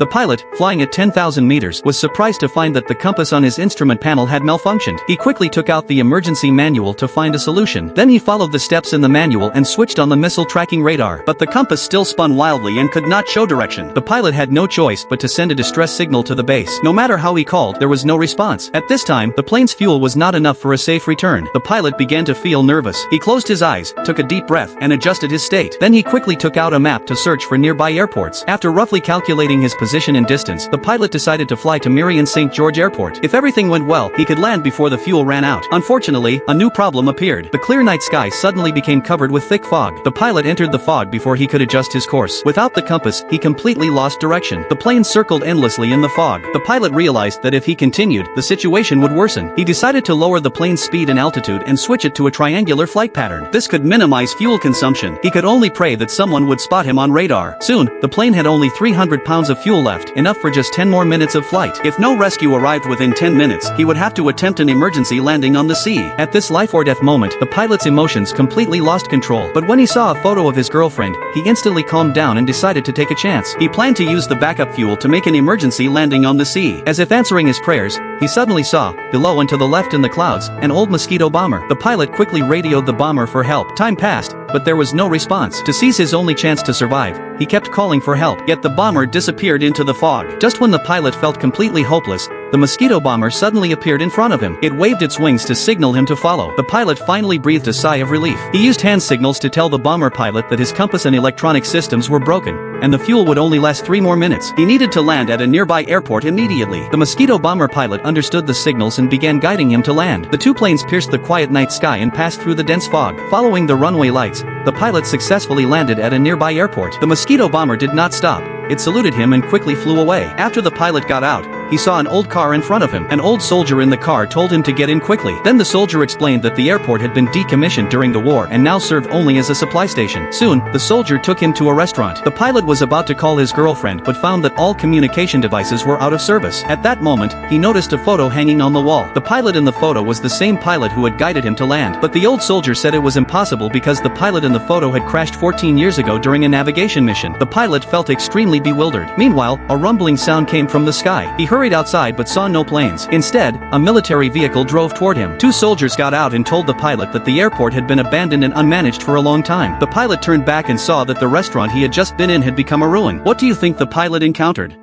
The pilot, flying at 10,000 meters, was surprised to find that the compass on his instrument panel had malfunctioned. He quickly took out the emergency manual to find a solution. Then he followed the steps in the manual and switched on the missile tracking radar. But the compass still spun wildly and could not show direction. The pilot had no choice but to send a distress signal to the base. No matter how he called, there was no response. At this time, the plane's fuel was not enough for a safe return. The pilot began to feel nervous. He closed his eyes, took a deep breath, and adjusted his state. Then he quickly took out a map to search for nearby airports. After roughly calculating his position and distance, the pilot decided to fly to Marion St. George Airport. If everything went well, he could land before the fuel ran out. Unfortunately, a new problem appeared. The clear night sky suddenly became covered with thick fog. The pilot entered the fog before he could adjust his course. Without the compass, he completely lost direction. The plane circled endlessly in the fog. The pilot realized that if he continued, the situation would worsen. He decided to lower the plane's speed and altitude and switch it to a triangular flight pattern. This could minimize fuel consumption. He could only pray that someone would spot him on radar. Soon, the plane had only 300 pounds of fuel left, enough for just 10 more minutes of flight. If no rescue arrived within 10 minutes, he would have to attempt an emergency landing on the sea. At this life or death moment, the pilot's emotions completely lost control. But when he saw a photo of his girlfriend, he instantly calmed down and decided to take a chance. He planned to use the backup fuel to make an emergency landing on the sea. As if answering his prayers, he suddenly saw, below and to the left in the clouds, an old mosquito bomber. The pilot quickly radioed the bomber for help. Time passed, but there was no response. To seize his only chance to survive, he kept calling for help, yet the bomber disappeared into the fog. Just when the pilot felt completely hopeless, the mosquito bomber suddenly appeared in front of him. It waved its wings to signal him to follow. The pilot finally breathed a sigh of relief. He used hand signals to tell the bomber pilot that his compass and electronic systems were broken, and the fuel would only last 3 more minutes. He needed to land at a nearby airport immediately. The mosquito bomber pilot understood the signals and began guiding him to land. The two planes pierced the quiet night sky and passed through the dense fog. Following the runway lights, the pilot successfully landed at a nearby airport. The mosquito bomber did not stop. It saluted him and quickly flew away. After the pilot got out, he saw an old car in front of him. An old soldier in the car told him to get in quickly. Then the soldier explained that the airport had been decommissioned during the war and now served only as a supply station. Soon, the soldier took him to a restaurant. The pilot was about to call his girlfriend but found that all communication devices were out of service. At that moment, he noticed a photo hanging on the wall. The pilot in the photo was the same pilot who had guided him to land. But the old soldier said it was impossible because the pilot in the photo had crashed 14 years ago during a navigation mission. The pilot felt extremely bewildered. Meanwhile, a rumbling sound came from the sky. He hurried outside but saw no planes. Instead, a military vehicle drove toward him. 2 soldiers got out and told the pilot that the airport had been abandoned and unmanaged for a long time. The pilot turned back and saw that the restaurant he had just been in had become a ruin. What do you think the pilot encountered?